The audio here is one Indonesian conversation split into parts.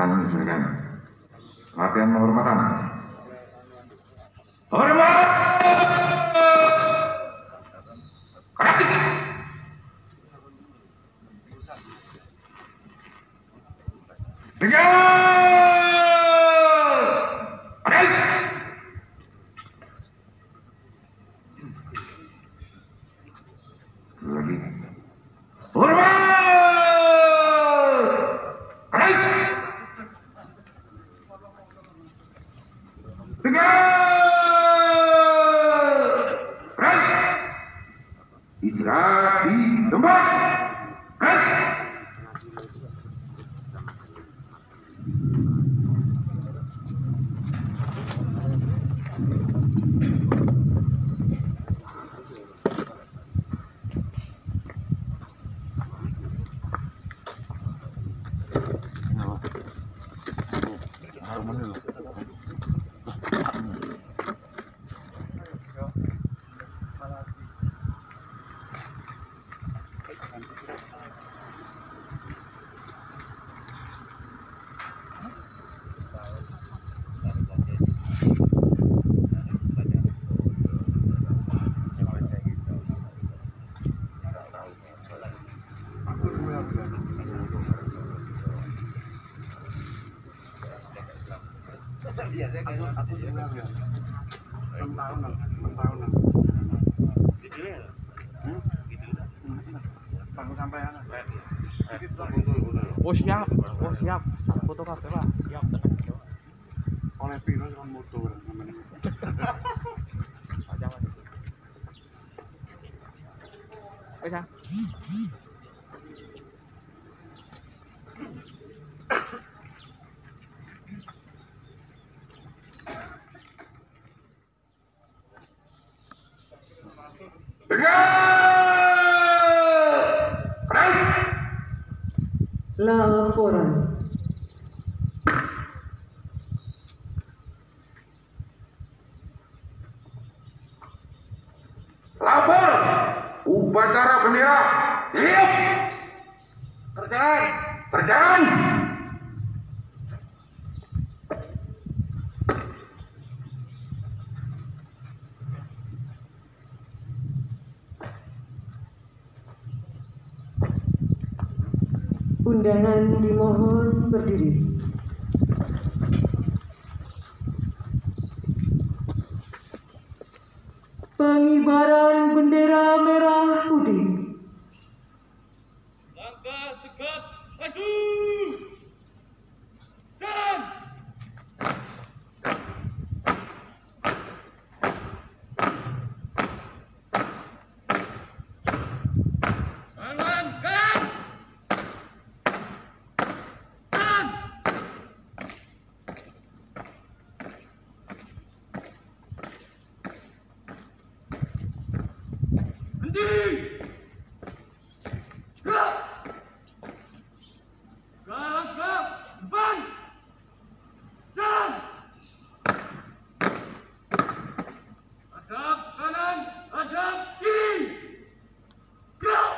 Silakan silakan. Latihan penghormatan. Hormat. Tiga. Lagi. Hormat. Tiga. Istirahat di tempat. Aku juga ya. 6 tahunan. Gitu ya? Gitu. Bangun sampai anak. Oh siap. Foto kafe Pak. Siap tenang. Oleh piro kan motor namanya. Aja Mas. Wes ah. Laporan. Lapor. Upacara bendera. Siap. Kerjaan. Undangan dimohon berdiri. Pengibaran bendera merah putih. Langkah tegap maju. Jalan. Kawan, gerak. Jalan. Henti. Gerak. Gerak. Depan. Jalan. Hadap kanan, hadap kiri. Gerak.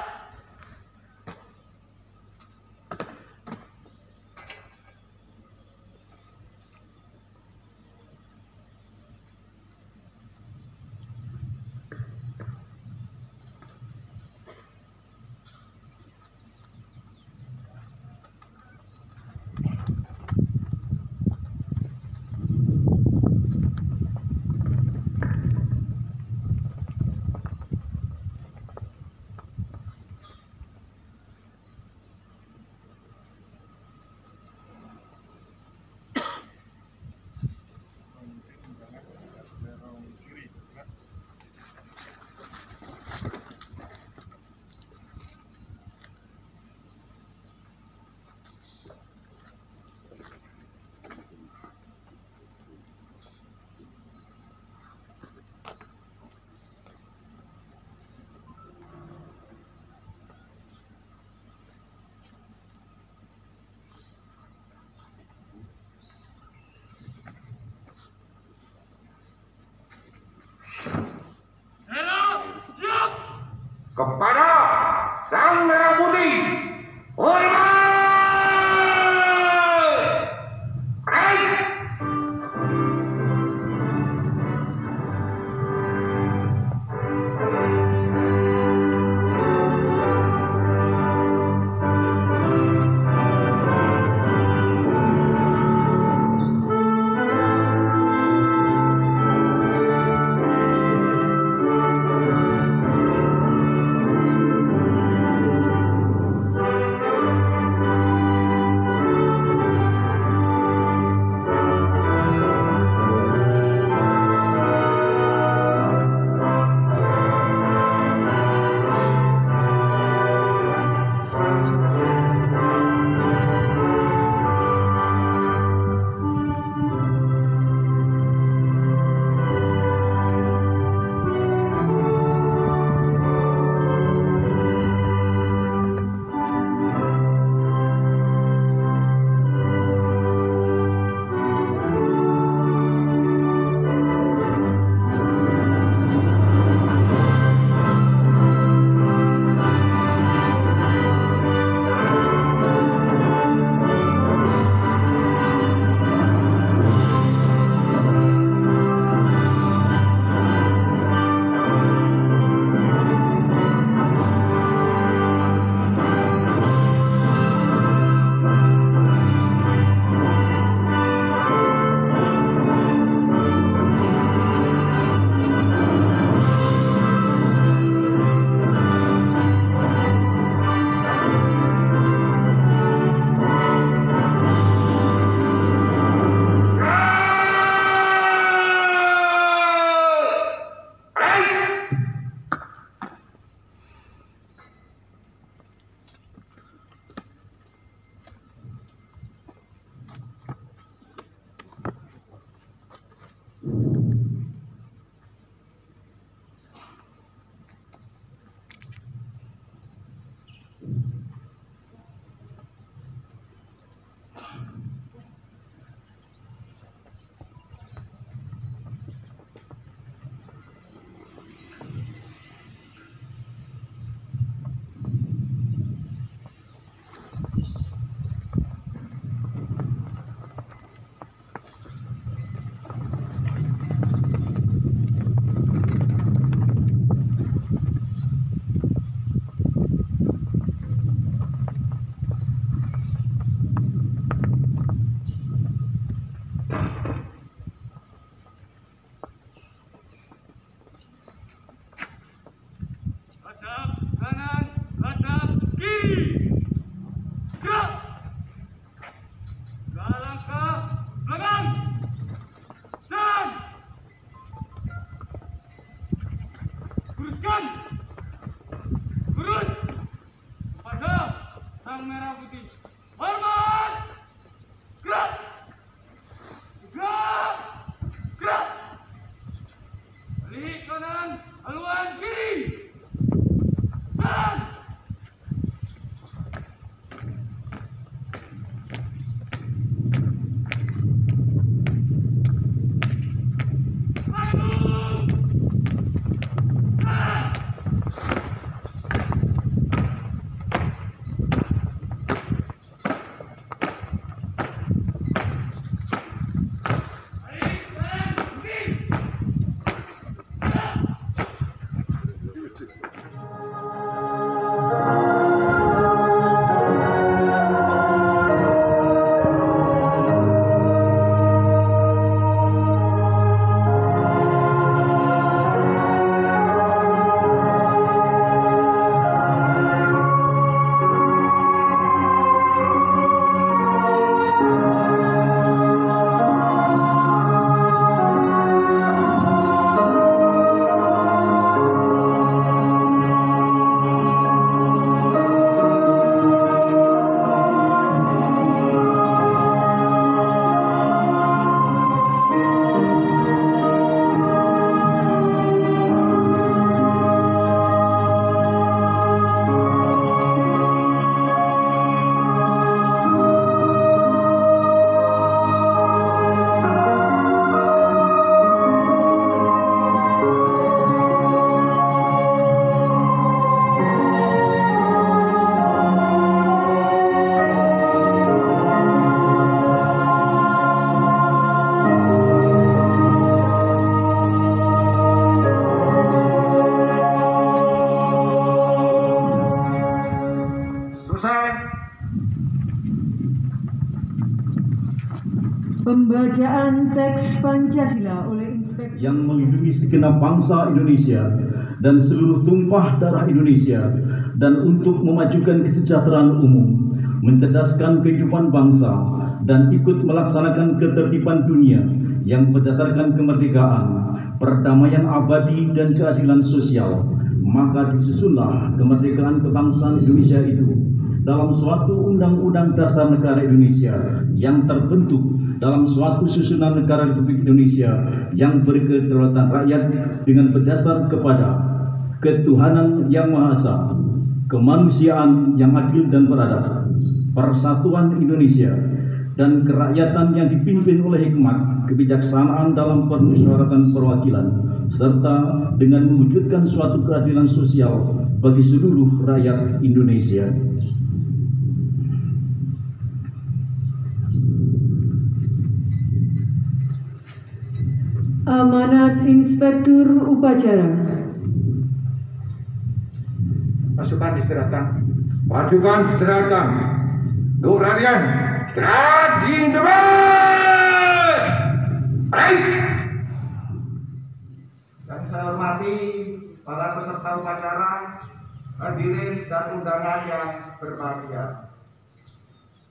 Pembacaan teks Pancasila oleh Inspektur yang melindungi segenap bangsa Indonesia dan seluruh tumpah darah Indonesia, dan untuk memajukan kesejahteraan umum, mencerdaskan kehidupan bangsa, dan ikut melaksanakan ketertiban dunia yang berdasarkan kemerdekaan, perdamaian abadi, dan keadilan sosial. Maka disusunlah kemerdekaan kebangsaan Indonesia itu dalam suatu Undang-Undang Dasar Negara Indonesia yang terbentuk dalam suatu susunan negara Republik Indonesia yang berkedaulatan rakyat dengan berdasar kepada ketuhanan yang Maha Esa, kemanusiaan yang adil dan beradab, persatuan Indonesia, dan kerakyatan yang dipimpin oleh hikmat, kebijaksanaan dalam permusyawaratan perwakilan, serta dengan mewujudkan suatu keadilan sosial bagi seluruh rakyat Indonesia. Amanat Inspektur Upacara. Pasukan istirahatkan. Pasukan istirahatkan. Untuk radian, istirahat di tempat. Baik. Yang saya hormati para peserta upacara, hadirin dan undangan yang berbahagia.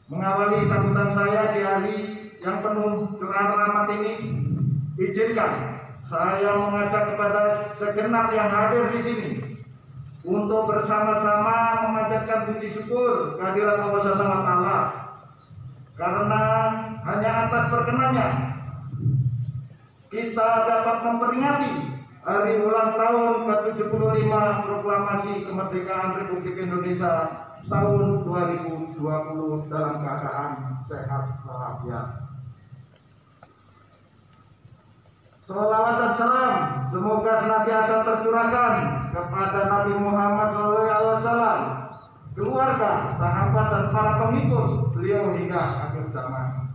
Mengawali sambutan saya di hari yang penuh curahan rahmat ini, izinkan saya mengajak kepada segenap yang hadir di sini untuk bersama-sama memanjatkan puji syukur kehadirat Allah Subhanahu wa Ta'ala, karena hanya atas perkenannya kita dapat memperingati hari ulang tahun ke-75 Proklamasi Kemerdekaan Republik Indonesia tahun 2020 dalam keadaan sehat walafiat. Salawat dan salam semoga senantiasa tercurahkan kepada Nabi Muhammad SAW, keluarga, sahabat, dan para pengikut beliau hingga akhir zaman.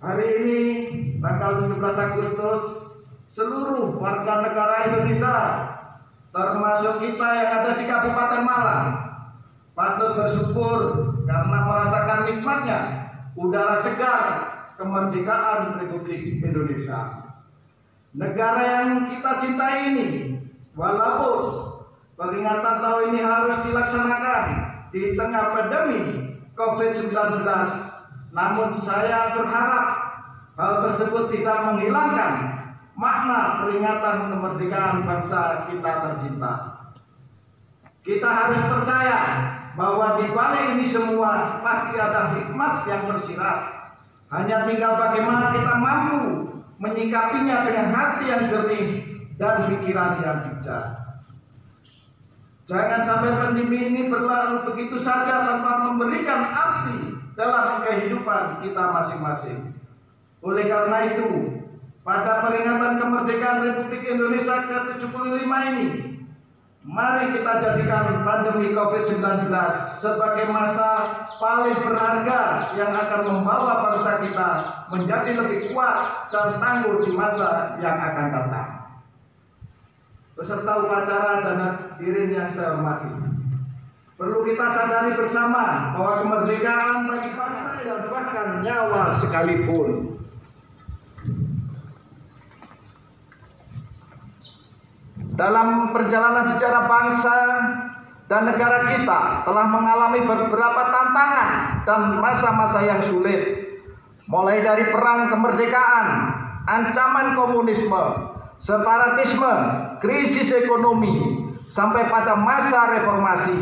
Hari ini, tanggal 17 Agustus, seluruh warga negara Indonesia, termasuk kita yang ada di Kabupaten Malang, patut bersyukur karena merasakan nikmatnya udara segar kemerdekaan Republik Indonesia. Negara yang kita cintai ini, walaupun peringatan tahun ini harus dilaksanakan di tengah pandemi COVID-19, namun saya berharap hal tersebut tidak menghilangkan makna peringatan kemerdekaan bangsa kita tercinta. Kita harus percaya bahwa di balik ini semua pasti ada hikmat yang tersirat. Hanya tinggal bagaimana kita mampu menyikapinya dengan hati yang jernih dan pikiran yang bijak. Jangan sampai pandemi ini berlalu begitu saja tanpa memberikan arti dalam kehidupan kita masing-masing. Oleh karena itu, pada peringatan kemerdekaan Republik Indonesia ke-75 ini, mari kita jadikan pandemi COVID-19 sebagai masa paling berharga yang akan membawa bangsa kita menjadi lebih kuat dan tangguh di masa yang akan datang. Peserta upacara dan hadirin yang saya hormati, perlu kita sadari bersama bahwa kemerdekaan bagi bangsa yang bahkan nyawa sekalipun. Dalam perjalanan sejarah bangsa dan negara kita telah mengalami beberapa tantangan dan masa-masa yang sulit, mulai dari perang kemerdekaan, ancaman komunisme, separatisme, krisis ekonomi, sampai pada masa reformasi.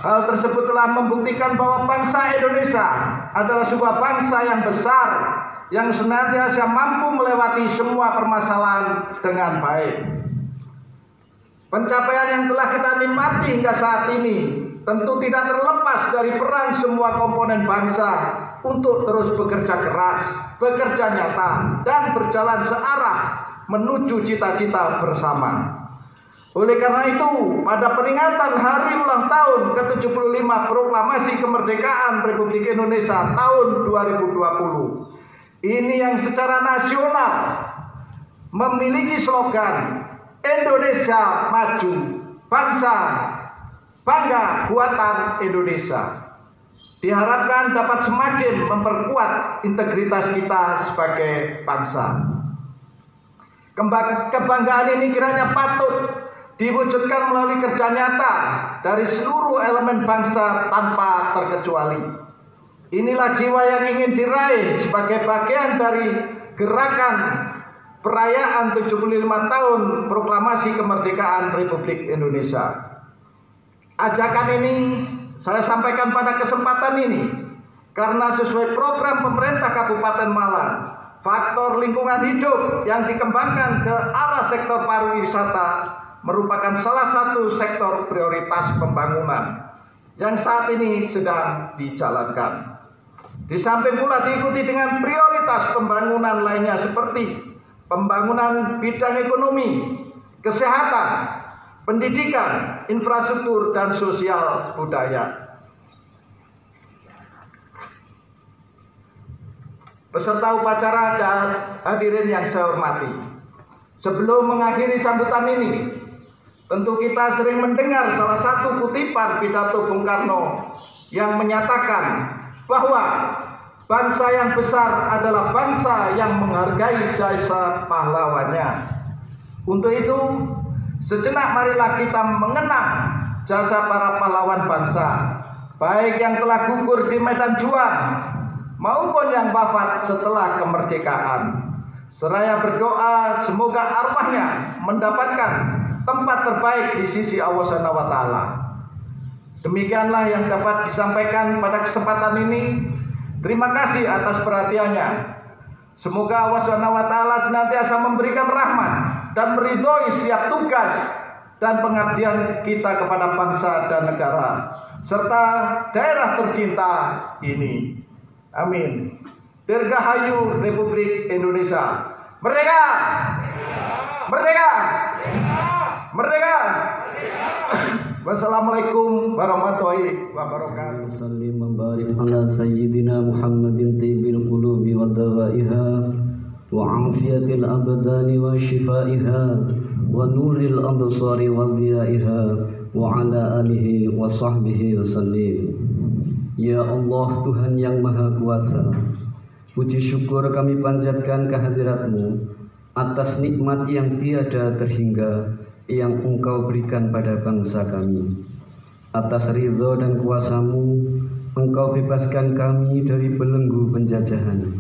Hal tersebut telah membuktikan bahwa bangsa Indonesia adalah sebuah bangsa yang besar, yang senantiasa mampu melewati semua permasalahan dengan baik. Pencapaian yang telah kita nikmati hingga saat ini tentu tidak terlepas dari peran semua komponen bangsa untuk terus bekerja keras, bekerja nyata, dan berjalan searah menuju cita-cita bersama. Oleh karena itu, pada peringatan hari ulang tahun ke-75 Proklamasi Kemerdekaan Republik Indonesia tahun 2020, ini yang secara nasional memiliki slogan Indonesia Maju, Bangsa Bangga Buatan Indonesia. diharapkan dapat semakin memperkuat integritas kita sebagai bangsa. Kebanggaan ini kiranya patut diwujudkan melalui kerja nyata dari seluruh elemen bangsa tanpa terkecuali. Inilah jiwa yang ingin diraih sebagai bagian dari gerakan perayaan 75 tahun Proklamasi Kemerdekaan Republik Indonesia. Ajakan ini saya sampaikan pada kesempatan ini karena sesuai program pemerintah Kabupaten Malang, faktor lingkungan hidup yang dikembangkan ke arah sektor pariwisata merupakan salah satu sektor prioritas pembangunan yang saat ini sedang dijalankan. Di samping pula diikuti dengan prioritas pembangunan lainnya seperti pembangunan bidang ekonomi, kesehatan, pendidikan, infrastruktur, dan sosial budaya. Peserta upacara dan hadirin yang saya hormati, sebelum mengakhiri sambutan ini, tentu kita sering mendengar salah satu kutipan pidato Bung Karno yang menyatakan bahwa bangsa yang besar adalah bangsa yang menghargai jasa pahlawannya. Untuk itu, sejenak marilah kita mengenang jasa para pahlawan bangsa, baik yang telah gugur di medan juang maupun yang wafat setelah kemerdekaan. Seraya berdoa semoga arwahnya mendapatkan tempat terbaik di sisi Allah Subhanahu wa taala. Demikianlah yang dapat disampaikan pada kesempatan ini. Terima kasih atas perhatiannya. Semoga Allah Subhanahu wa taala senantiasa memberikan rahmat dan meridhoi setiap tugas dan pengabdian kita kepada bangsa dan negara serta daerah tercinta ini. Amin. Dirgahayu Republik Indonesia. Merdeka! Merdeka! Merdeka! Wassalamualaikum warahmatullahi wabarakatuh. Sallim membarik ala sayyidina Muhammadin tibbil qulubi wa dawaiha wa afiyatil abdani wa shifaiha wa nuril absari wa dhiyaiha wa ala alihi wa sahbihi wa sallim. Ya Allah, Tuhan yang Maha Kuasa, puji syukur kami panjatkan kehadirat-Mu atas nikmat yang tiada terhingga yang Engkau berikan pada bangsa kami. Atas ridho dan kuasa-Mu, Engkau bebaskan kami dari belenggu penjajahan.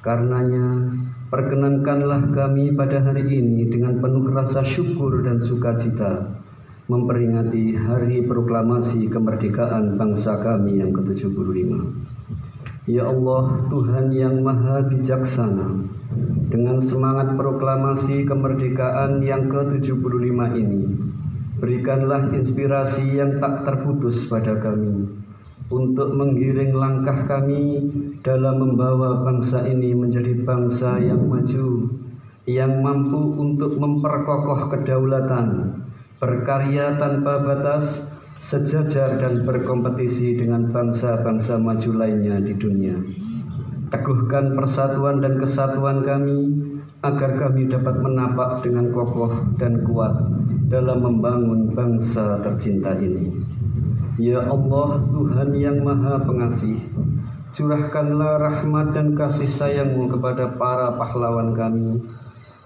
Karenanya, perkenankanlah kami pada hari ini dengan penuh rasa syukur dan sukacita memperingati Hari Proklamasi Kemerdekaan bangsa kami yang ke-75. Ya Allah, Tuhan yang Maha Bijaksana, dengan semangat proklamasi kemerdekaan yang ke-75 ini, berikanlah inspirasi yang tak terputus pada kami untuk menggiring langkah kami dalam membawa bangsa ini menjadi bangsa yang maju, yang mampu untuk memperkokoh kedaulatan, berkarya tanpa batas, sejajar dan berkompetisi dengan bangsa-bangsa maju lainnya di dunia. Teguhkan persatuan dan kesatuan kami agar kami dapat menapak dengan kokoh dan kuat dalam membangun bangsa tercinta ini. Ya Allah, Tuhan yang Maha Pengasih, curahkanlah rahmat dan kasih sayang-Mu kepada para pahlawan kami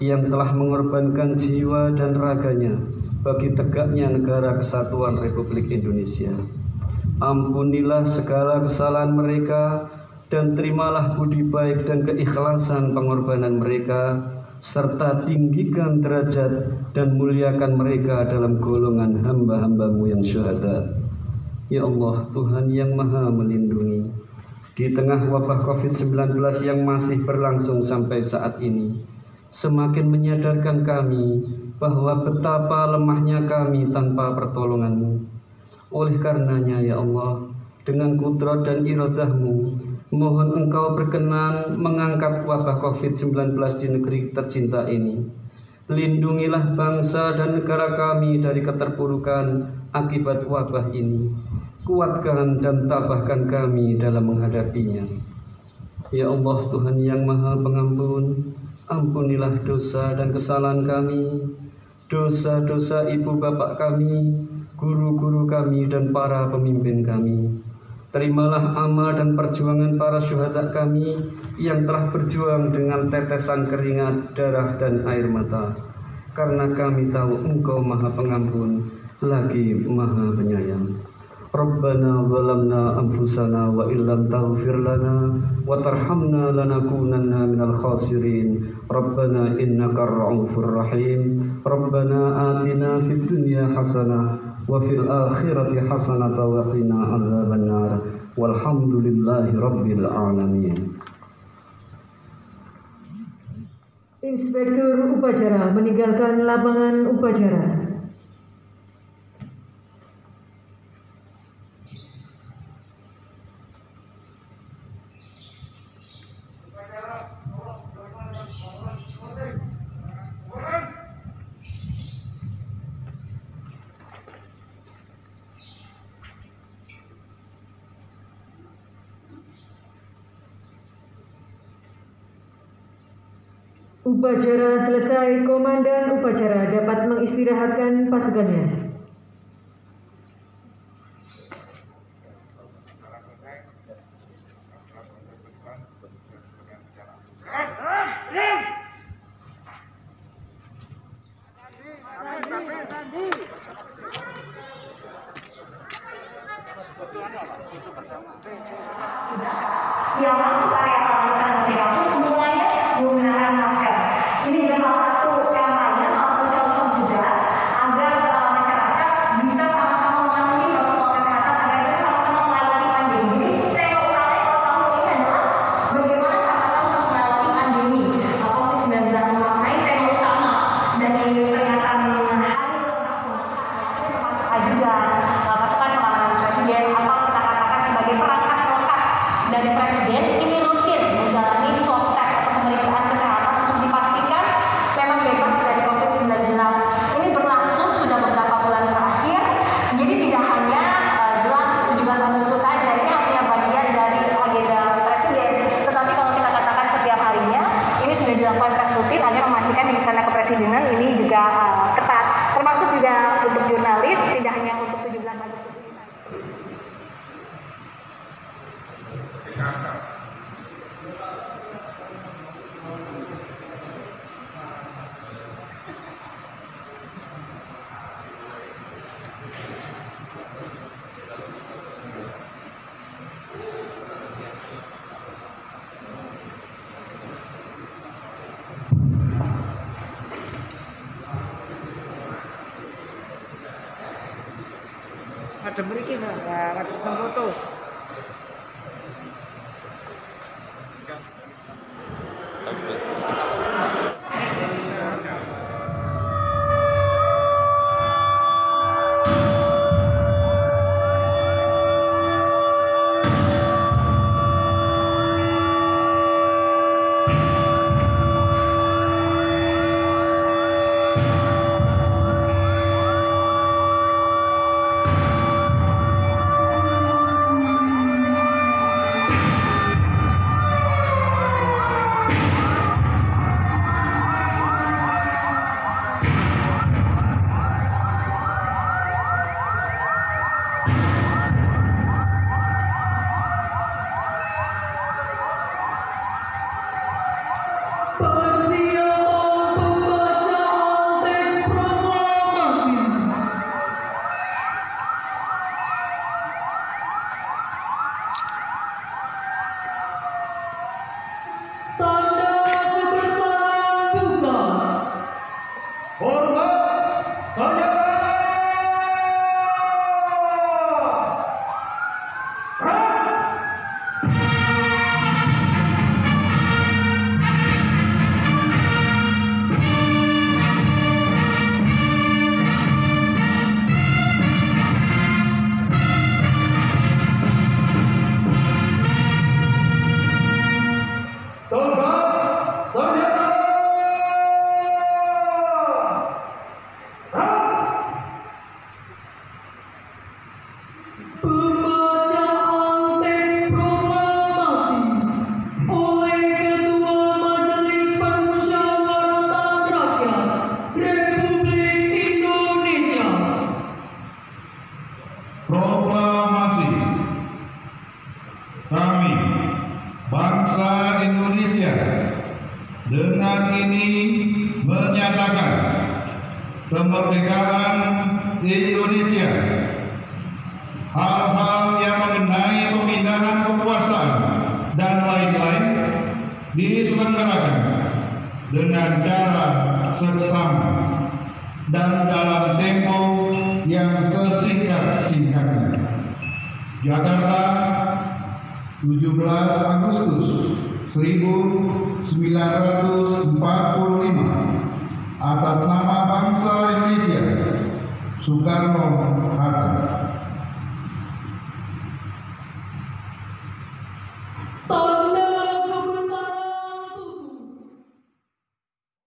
yang telah mengorbankan jiwa dan raganya bagi tegaknya negara kesatuan Republik Indonesia. Ampunilah segala kesalahan mereka dan terimalah budi baik dan keikhlasan pengorbanan mereka, serta tinggikan derajat dan muliakan mereka dalam golongan hamba-hamba-Mu yang syuhada. Ya Allah, Tuhan yang Maha Melindungi, di tengah wabah COVID-19 yang masih berlangsung sampai saat ini, semakin menyadarkan kami bahwa betapa lemahnya kami tanpa pertolongan-Mu. Oleh karenanya ya Allah, dengan kudrat dan iradah-Mu, mohon Engkau berkenan mengangkat wabah COVID-19 di negeri tercinta ini. Lindungilah bangsa dan negara kami dari keterpurukan akibat wabah ini. Kuatkan dan tabahkan kami dalam menghadapinya. Ya Allah, Tuhan yang Maha Pengampun, ampunilah dosa dan kesalahan kami, dosa-dosa ibu bapak kami, guru-guru kami dan para pemimpin kami. Terimalah amal dan perjuangan para syuhada kami yang telah berjuang dengan tetesan keringat, darah, dan air mata. Karena kami tahu Engkau Maha Pengampun, lagi Maha Penyayang. Rabbana zalamna anfusana wa illam taghfir lana wa tarhamna lanakunanna minal khasirin. Rabbana innaka ar-ra'ufur rahim. Rabbana atina fid dunya hasanah wa fil akhirati hasanah wa qina adzabannar. Walhamdulillahi rabbil alamin. Inspektur upacara meninggalkan lapangan upacara. Upacara selesai, komandan upacara dapat mengistirahatkan pasukannya. Yang masuk area kawasan Merdeka pun semuanya menggunakan masker. Ini juga salah satu kampanye, salah satu contoh juga agar masyarakat bisa sama-sama mematuhi protokol kesehatan agar kita sama-sama melewati pandemi. Jadi tema utama kalau tahun ini adalah bagaimana sama-sama melewati pandemi COVID-19 memaknai tema utama dari peringatan hari ulang termasuk juga pasukan pengamanan presiden atau kita katakan sebagai perangkat lengkap dari presiden ini rutin menjalani swab test atau pemeriksaan kesehatan untuk dipastikan memang bebas dari COVID-19. Ini berlangsung sudah beberapa bulan terakhir, jadi tidak hanya jelang 17 Agustus saja, ini hanya bagian dari agenda presiden, tetapi kalau kita katakan setiap harinya ini sudah dilakukan tes rutin agar memastikan di istana kepresidenan ini juga ketat, termasuk juga untuk jurnalis, tidak hanya untuk 17 Agustus ini saja. Ada beriki nggak? Ada foto. dengan ini menyatakan kemerdekaan Indonesia. Hal-hal yang mengenai pemindahan kekuasaan dan lain-lain diselenggarakan dengan cara seksama dan dalam tempo yang sesingkat-singkatnya. Jakarta, 17 Agustus 1945. Atas nama bangsa Indonesia, Soekarno-Hatta.